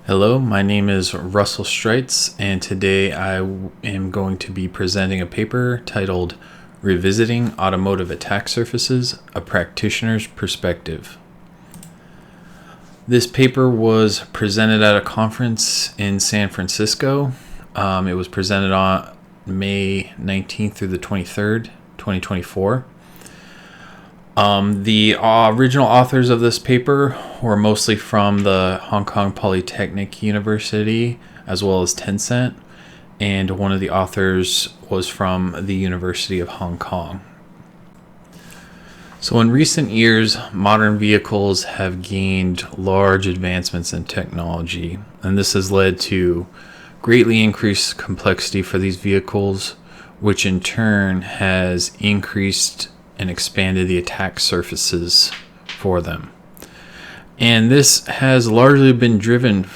Hello, my name is Russell Streitz, and today I am going to be presenting a paper titled Revisiting Automotive Attack Surfaces, A Practitioner's Perspective. This paper was presented at a conference in San Francisco. It was presented on May 19th through the 23rd, 2024. The original authors of this paper were mostly from the Hong Kong Polytechnic University as well as Tencent, and one of the authors was from the University of Hong Kong. So in recent years, modern vehicles have gained large advancements in technology, and this has led to greatly increased complexity for these vehicles, which in turn has increased and expanded the attack surfaces for them. And this has largely been driven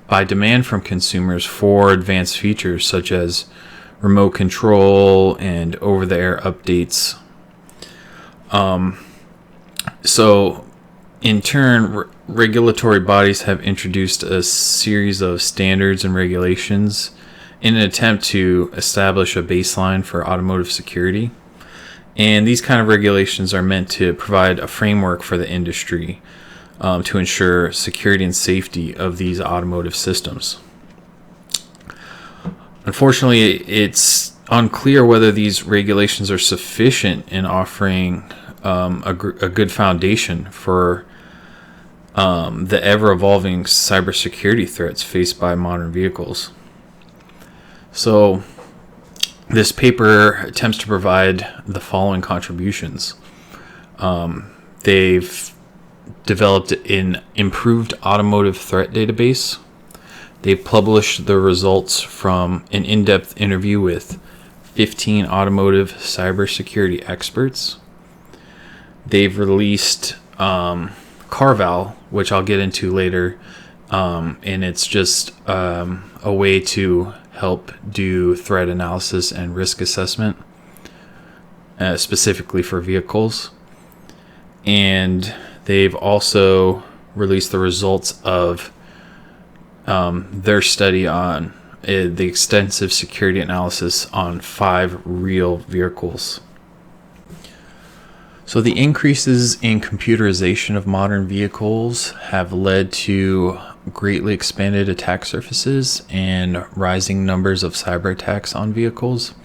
by demand from consumers for advanced features such as remote control and over-the-air updates. So in turn, regulatory bodies have introduced a series of standards and regulations in an attempt to establish a baseline for automotive security. And these kind of regulations are meant to provide a framework for the industry to ensure security and safety of these automotive systems. Unfortunately, it's unclear whether these regulations are sufficient in offering a good foundation for the ever-evolving cybersecurity threats faced by modern vehicles. So this paper attempts to provide the following contributions. They've developed an improved automotive threat database. They've published the results from an in-depth interview with 15 automotive cybersecurity experts. They've released Carval, which I'll get into later, and it's just a way to help do threat analysis and risk assessment, specifically for vehicles. And they've also released the results of their study on the extensive security analysis on 5 real vehicles. So the increases in computerization of modern vehicles have led to greatly expanded attack surfaces and rising numbers of cyber attacks on vehicles.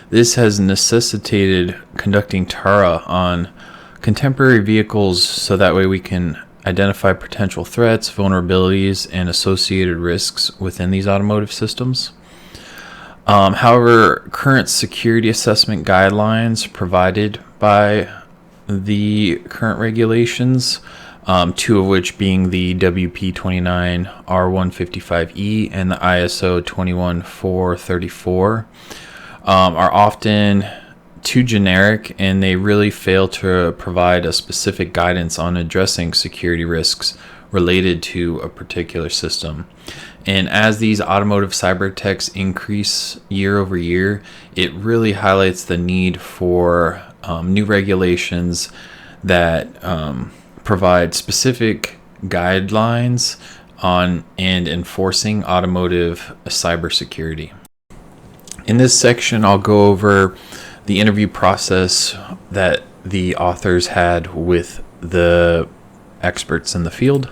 This has necessitated conducting TARA on contemporary vehicles so that way we can identify potential threats, vulnerabilities, and associated risks within these automotive systems. However, current security assessment guidelines provided by the current regulations, 2 of which being the WP29 R155E and the ISO 21434, are often too generic, and they really fail to provide a specific guidance on addressing security risks related to a particular system. And as these automotive cyber attacks increase year over year, it really highlights the need for new regulations that provide specific guidelines on and enforcing automotive cybersecurity. In this section, I'll go over the interview process that the authors had with the experts in the field.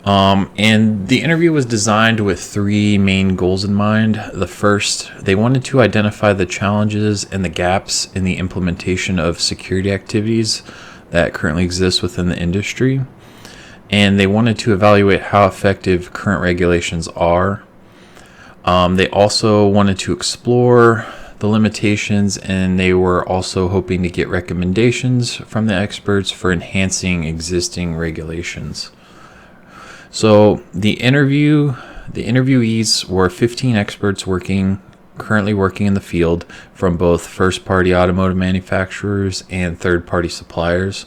And the interview was designed with 3 main goals in mind. The first, they wanted to identify the challenges and the gaps in the implementation of security activities that currently exist within the industry. And they wanted to evaluate how effective current regulations are. They also wanted to explore the limitations, and they were also hoping to get recommendations from the experts for enhancing existing regulations. So the interviewees were 15 experts currently working in the field from both first-party automotive manufacturers and third-party suppliers.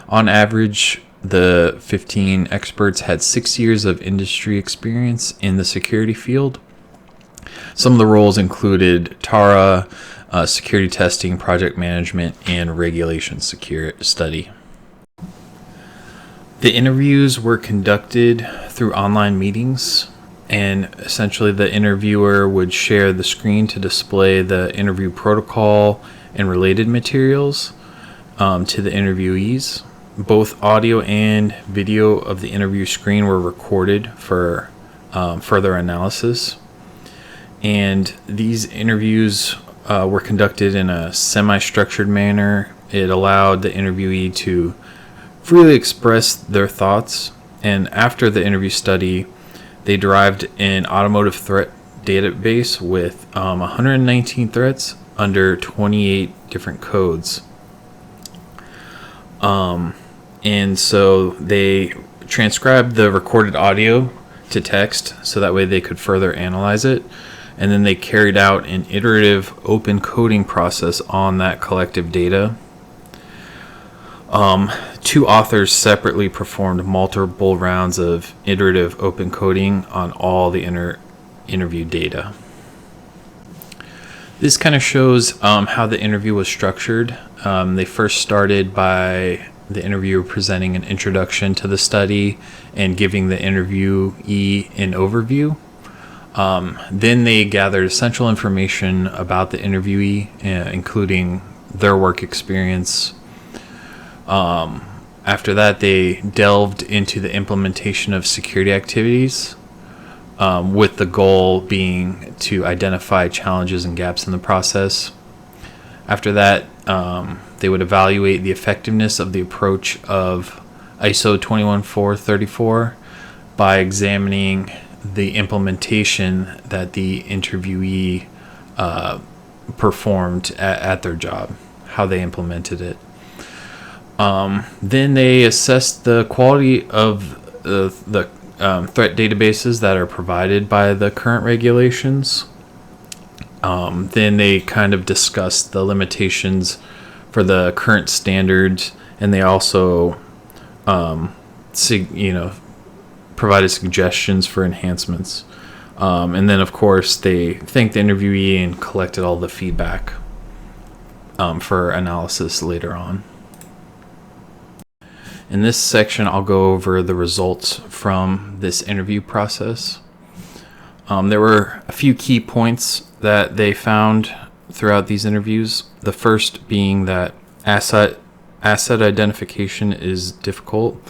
On average, the 15 experts had 6 years of industry experience in the security field. Some of the roles included TARA, security testing, project management, and regulation study. The interviews were conducted through online meetings, and essentially the interviewer would share the screen to display the interview protocol and related materials to the interviewees. Both audio and video of the interview screen were recorded for further analysis. And these interviews were conducted in a semi-structured manner. It allowed the interviewee to freely express their thoughts. And after the interview study, they derived an automotive threat database with 119 threats under 28 different codes. And so they transcribed the recorded audio to text so that way they could further analyze it. And then they carried out an iterative open coding process on that collective data. Two authors separately performed multiple rounds of iterative open coding on all the interview data. This kind of shows how the interview was structured. They first started by the interviewer presenting an introduction to the study and giving the interviewee an overview. Then they gathered essential information about the interviewee, including their work experience. After that, they delved into the implementation of security activities, with the goal being to identify challenges and gaps in the process. After that, they would evaluate the effectiveness of the approach of ISO 21434 by examining the implementation that the interviewee performed at their job, how they implemented it. Then they assessed the quality of the threat databases that are provided by the current regulations. Then they kind of discussed the limitations for the current standards, and they also provided suggestions for enhancements. And then, of course, they thanked the interviewee and collected all the feedback for analysis later on. In this section, I'll go over the results from this interview process. There were a few key points that they found throughout these interviews. The first being that asset identification is difficult.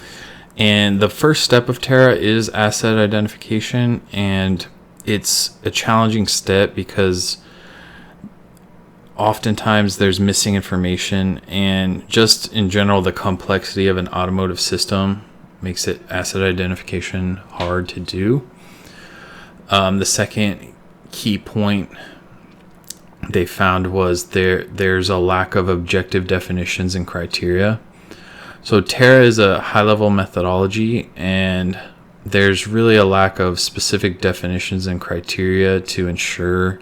And the first step of Terra is asset identification, and it's a challenging step because oftentimes there's missing information, and just in general the complexity of an automotive system makes it asset identification hard to do. The second key point they found was there's a lack of objective definitions and criteria. So Terra is a high-level methodology, and there's really a lack of specific definitions and criteria to ensure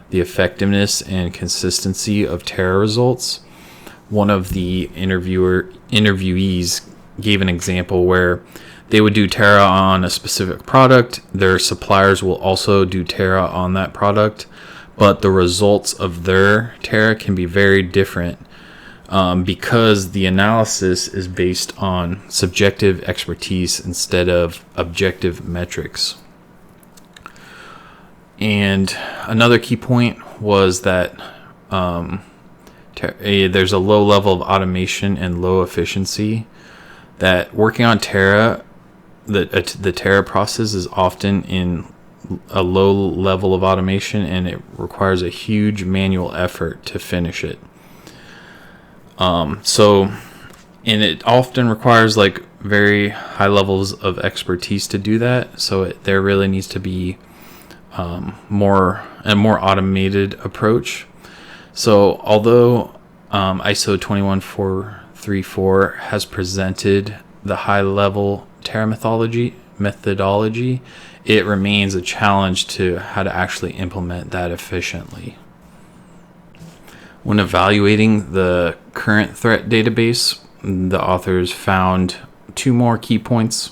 the effectiveness and consistency of Terra results. One of the interviewees gave an example where they would do Terra on a specific product. Their suppliers will also do Terra on that product, but the results of their Terra can be very different because the analysis is based on subjective expertise instead of objective metrics. And another key point was that there's a low level of automation and low efficiency. That working on Terra, the Terra process is often in a low level of automation, and it requires a huge manual effort to finish it. And it often requires like very high levels of expertise to do that. So there really needs to be a more automated approach. So although ISO 21434 has presented the high level Terra methodology, it remains a challenge to how to actually implement that efficiently. When evaluating the current threat database, the authors found two more key points.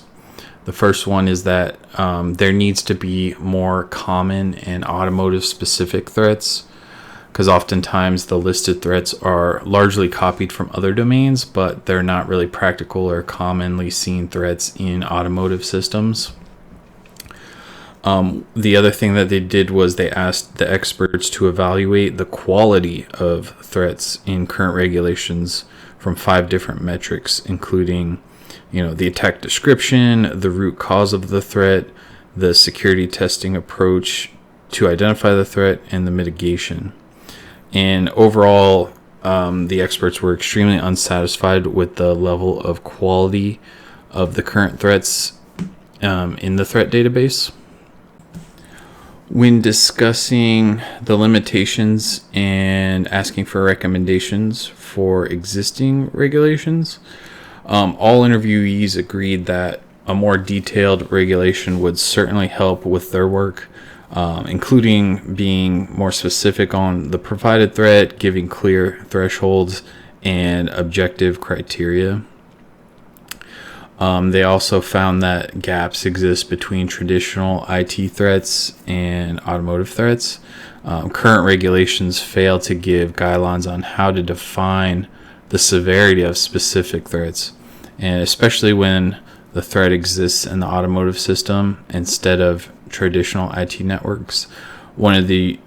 The first one is that there needs to be more common and automotive specific threats. because oftentimes the listed threats are largely copied from other domains, but they're not really practical or commonly seen threats in automotive systems. The other thing that they did was they asked the experts to evaluate the quality of threats in current regulations from 5 different metrics, including, the attack description, the root cause of the threat, the security testing approach to identify the threat, and the mitigation. And overall, the experts were extremely unsatisfied with the level of quality of the current threats in the threat database. When discussing the limitations and asking for recommendations for existing regulations, all interviewees agreed that a more detailed regulation would certainly help with their work, including being more specific on the provided threat, giving clear thresholds and objective criteria. They also found that gaps exist between traditional IT threats and automotive threats. Current regulations fail to give guidelines on how to define the severity of specific threats, and especially when the threat exists in the automotive system instead of traditional IT networks. One of the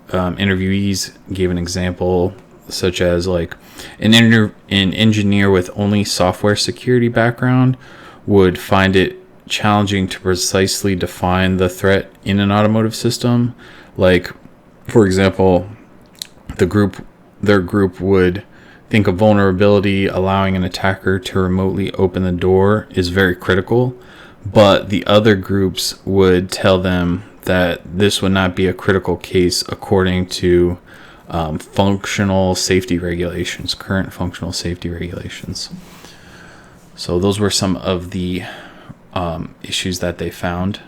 interviewees gave an example such as like an engineer with only software security background would find it challenging to precisely define the threat in an automotive system. Like, for example, their group would think a vulnerability allowing an attacker to remotely open the door is very critical, but the other groups would tell them that this would not be a critical case according to current functional safety regulations. So those were some of the issues that they found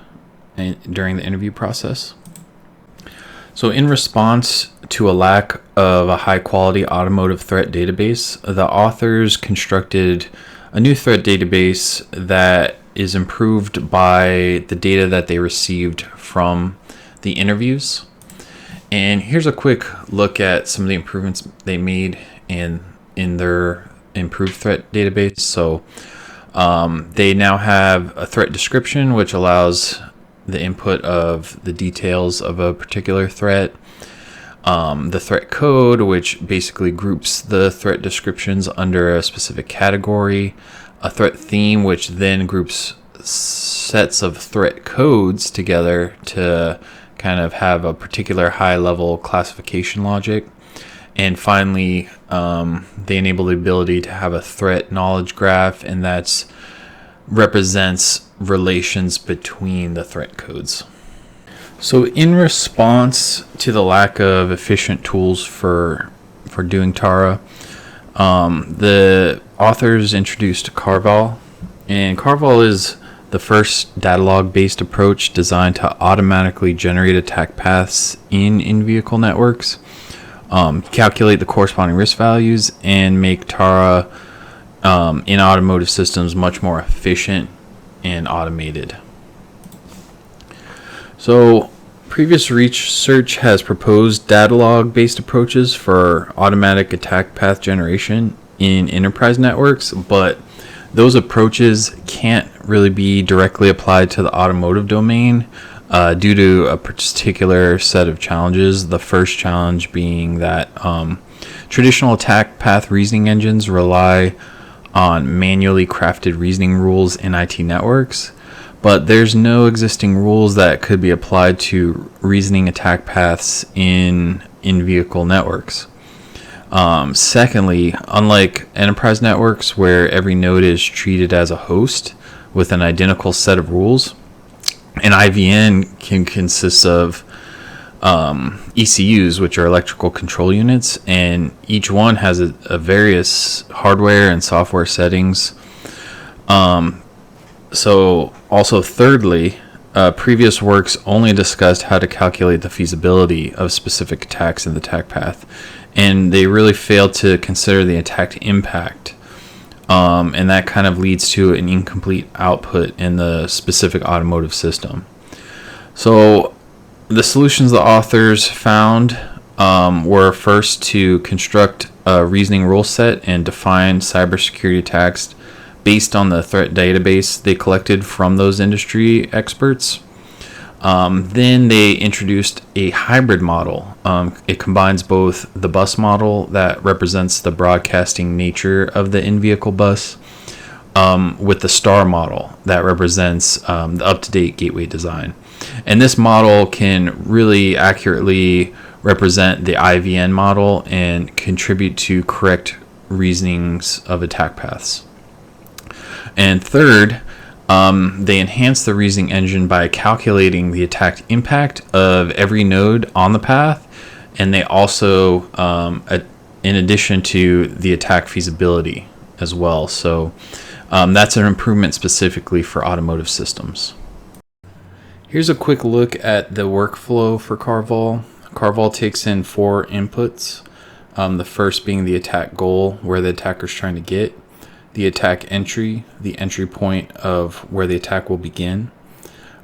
during the interview process. So in response to a lack of a high quality automotive threat database, the authors constructed a new threat database that is improved by the data that they received from the interviews. And here's a quick look at some of the improvements they made in their improved threat database. So they now have a threat description, which allows the input of the details of a particular threat. The threat code, which basically groups the threat descriptions under a specific category. A threat theme, which then groups sets of threat codes together to kind of have a particular high-level classification logic. And finally, they enable the ability to have a threat knowledge graph, and that represents relations between the threat codes. So in response to the lack of efficient tools for doing TARA, the authors introduced Carval. And Carval is the first data log-based approach designed to automatically generate attack paths in in-vehicle networks, calculate the corresponding risk values, and make TARA in automotive systems much more efficient and automated. So previous research has proposed data log-based approaches for automatic attack path generation in enterprise networks, but those approaches can't really be directly applied to the automotive domain due to a particular set of challenges. The first challenge being that traditional attack path reasoning engines rely on manually crafted reasoning rules in IT networks, but there's no existing rules that could be applied to reasoning attack paths in vehicle networks. Secondly, unlike enterprise networks where every node is treated as a host with an identical set of rules, an IVN can consist of ECUs, which are electrical control units, and each one has a various hardware and software settings. So also thirdly, previous works only discussed how to calculate the feasibility of specific attacks in the attack path, and they really failed to consider the attack impact, and that kind of leads to an incomplete output in the specific automotive system. So the solutions the authors found were first to construct a reasoning rule set and define cybersecurity attacks based on the threat database they collected from those industry experts. Then they introduced a hybrid model. It combines both the bus model that represents the broadcasting nature of the in-vehicle bus with the star model that represents the up-to-date gateway design. And this model can really accurately represent the IVN model and contribute to correct reasonings of attack paths. And third, they enhance the reasoning engine by calculating the attack impact of every node on the path, and they also, in addition to the attack feasibility as well. So that's an improvement specifically for automotive systems. Here's a quick look at the workflow for Carvol. Carvol takes in 4 inputs, the first being the attack goal, where the attacker's trying to get, the attack entry, the entry point of where the attack will begin,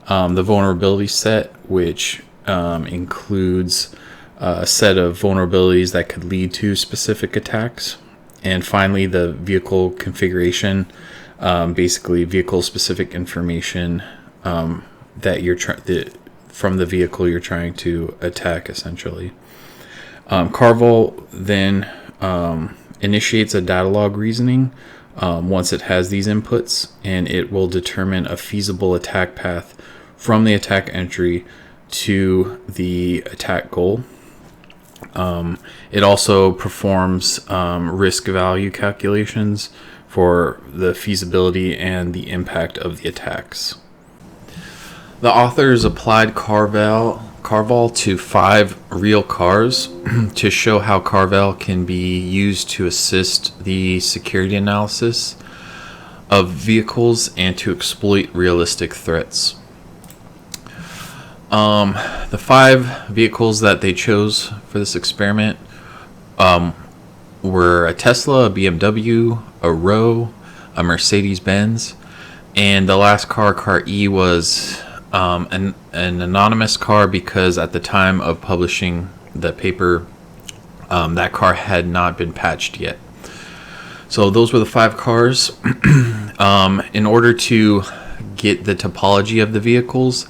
the vulnerability set, which includes a set of vulnerabilities that could lead to specific attacks, and finally the vehicle configuration, basically vehicle specific information that you're from the vehicle you're trying to attack, essentially. Carvol then initiates a data log reasoning once it has these inputs, and it will determine a feasible attack path from the attack entry to the attack goal. It also performs risk value calculations for the feasibility and the impact of the attacks. The authors applied Carvol to 5 real cars to show how Carvol can be used to assist the security analysis of vehicles and to exploit realistic threats. The 5 vehicles that they chose for this experiment were a Tesla, a BMW, a Roe, a Mercedes-Benz, and the last car, car E, was an anonymous car because at the time of publishing the paper, that car had not been patched yet. So those were the 5 cars. In order to get the topology of the vehicles,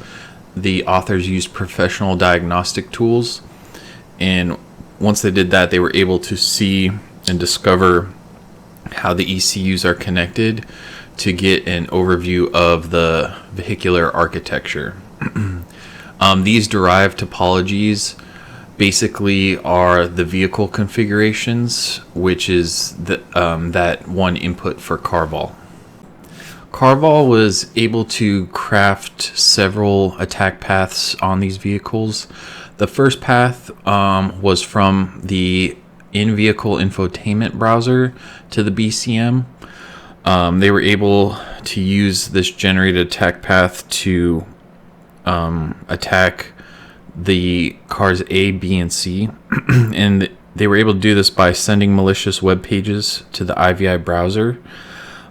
the authors used professional diagnostic tools, and once they did that, they were able to see and discover how the ECUs are connected to get an overview of the vehicular architecture. These derived topologies basically are the vehicle configurations, which is that one input for Carvol. Carvol was able to craft several attack paths on these vehicles. The first path was from the in-vehicle infotainment browser to the BCM. They were able to use this generated attack path to attack the cars A, B, and C. And they were able to do this by sending malicious web pages to the IVI browser.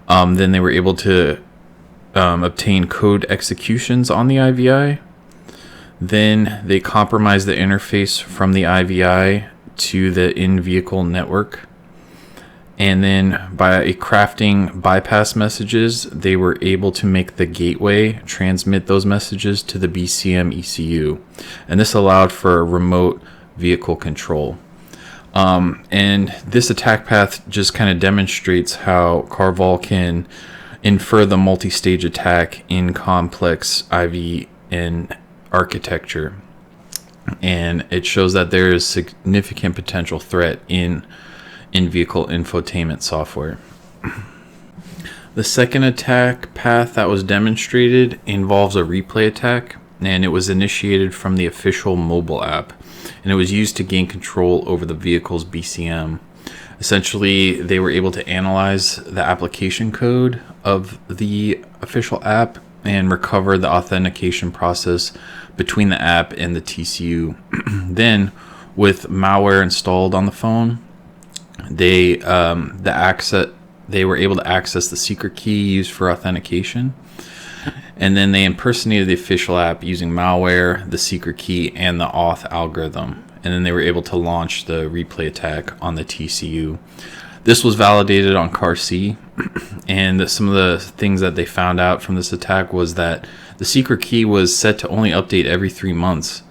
Then they were able to obtain code executions on the IVI. Then they compromised the interface from the IVI to the in-vehicle network. And then by crafting bypass messages, they were able to make the gateway transmit those messages to the BCM ECU. And this allowed for remote vehicle control. And this attack path just kind of demonstrates how Carvol can infer the multi-stage attack in complex IVN architecture. And it shows that there is significant potential threat in in-vehicle infotainment software. The second attack path that was demonstrated involves a replay attack, and it was initiated from the official mobile app, and it was used to gain control over the vehicle's BCM. Essentially, they were able to analyze the application code of the official app and recover the authentication process between the app and the TCU. Then, with malware installed on the phone, they were able to access the secret key used for authentication, and then they impersonated the official app using malware, the secret key, and the auth algorithm. and then they were able to launch the replay attack on the TCU. This was validated on car C, and some of the things that they found out from this attack was that the secret key was set to only update every 3 months,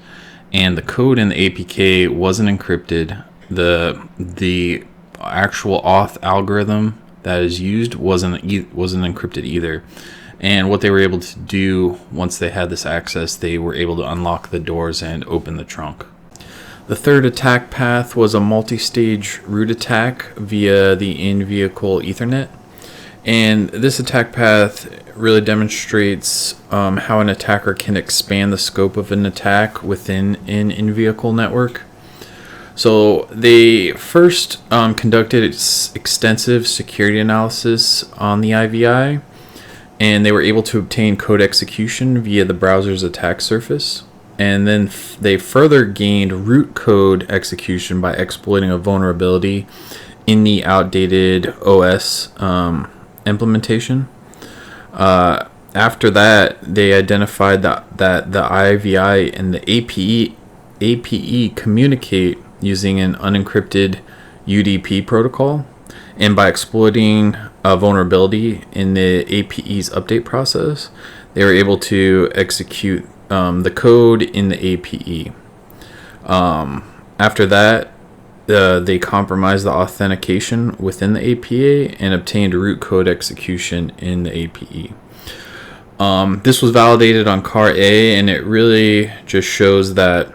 and the code in the APK wasn't encrypted. The actual auth algorithm that is used wasn't encrypted either. And what they were able to do once they had this access, they were able to unlock the doors and open the trunk. The third attack path was a multi-stage root attack via the in-vehicle Ethernet. And this attack path really demonstrates how an attacker can expand the scope of an attack within an in-vehicle network. So they first conducted extensive security analysis on the IVI, and they were able to obtain code execution via the browser's attack surface. And then they further gained root code execution by exploiting a vulnerability in the outdated OS implementation. After that, they identified that the IVI and the APE communicate using an unencrypted UDP protocol. And by exploiting a vulnerability in the APE's update process, they were able to execute the code in the APE. After that, they compromised the authentication within the APA and obtained root code execution in the APE. This was validated on car A, and it really just shows that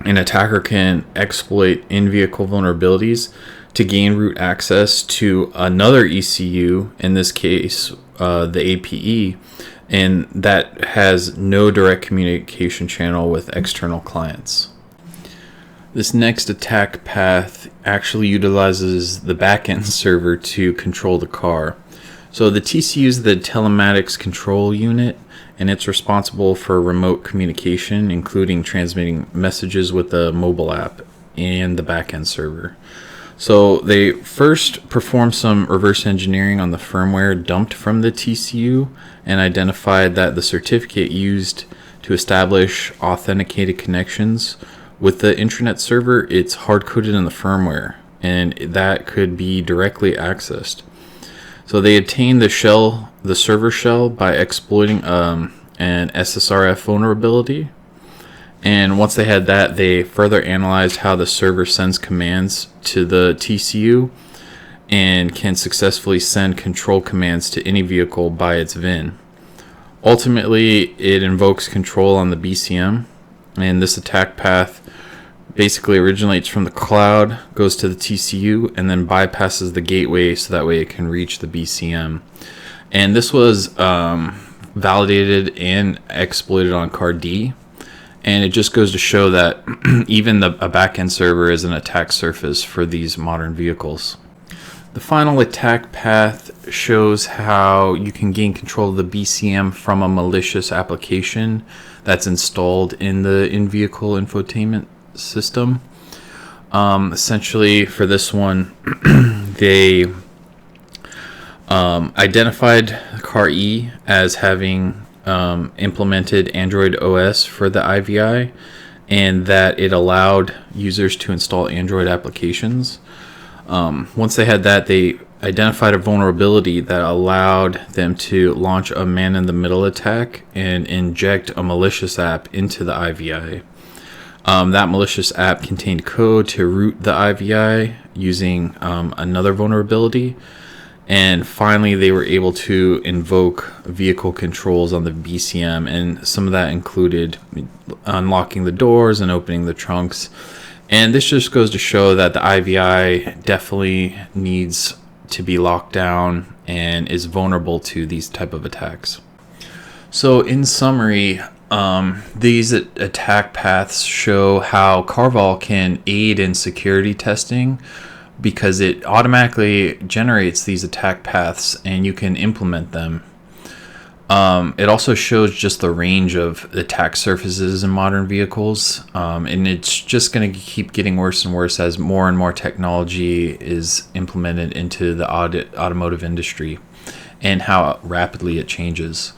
an attacker can exploit in-vehicle vulnerabilities to gain root access to another ECU, in this case the APE, and that has no direct communication channel with external clients. This next attack path actually utilizes the backend server to control the car. So the TCU is the telematics control unit, and it's responsible for remote communication, including transmitting messages with the mobile app and the backend server. So they first performed some reverse engineering on the firmware dumped from the TCU and identified that the certificate used to establish authenticated connections with the intranet server, it's hard-coded in the firmware, and that could be directly accessed. So they obtained the server shell by exploiting an SSRF vulnerability. And once they had that, they further analyzed how the server sends commands to the TCU and can successfully send control commands to any vehicle by its VIN. Ultimately, it invokes control on the BCM, and this attack path basically originates from the cloud, goes to the TCU, and then bypasses the gateway so that way it can reach the BCM. And this was validated and exploited on car D. And it just goes to show that even a backend server is an attack surface for these modern vehicles. The final attack path shows how you can gain control of the BCM from a malicious application that's installed in the in-vehicle infotainment system. Essentially, for this one, they identified car E as having implemented Android OS for the IVI, and that it allowed users to install Android applications. Once they had that, they identified a vulnerability that allowed them to launch a man-in-the-middle attack and inject a malicious app into the IVI. That malicious app contained code to root the IVI using another vulnerability. And finally, they were able to invoke vehicle controls on the BCM, and some of that included unlocking the doors and opening the trunks. And this just goes to show that the IVI definitely needs to be locked down and is vulnerable to these type of attacks. So in summary, these attack paths show how Carval can aid in security testing, because it automatically generates these attack paths and you can implement them. It also shows just the range of attack surfaces in modern vehicles, and it's just going to keep getting worse and worse as more and more technology is implemented into the automotive industry and how rapidly it changes.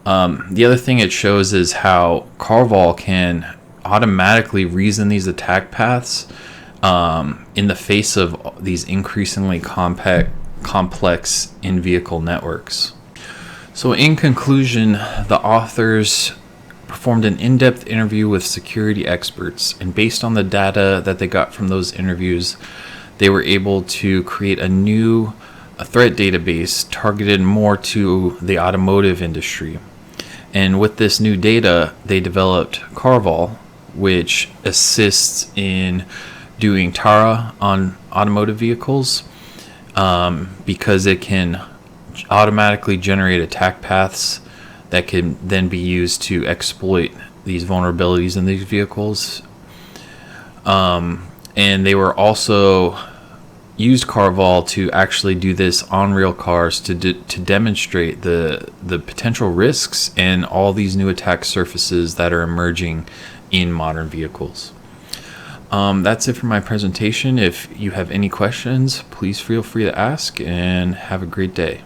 The other thing it shows is how Carval can automatically reason these attack paths in the face of these increasingly complex in-vehicle networks. So in conclusion, the authors performed an in-depth interview with security experts, and based on the data that they got from those interviews, they were able to create a threat database targeted more to the automotive industry. And with this new data, they developed Carval, which assists in doing TARA on automotive vehicles, because it can automatically generate attack paths that can then be used to exploit these vulnerabilities in these vehicles. And they were also used Carval to actually do this on real cars to demonstrate the potential risks and all these new attack surfaces that are emerging in modern vehicles. That's it for my presentation. If you have any questions, please feel free to ask, and have a great day.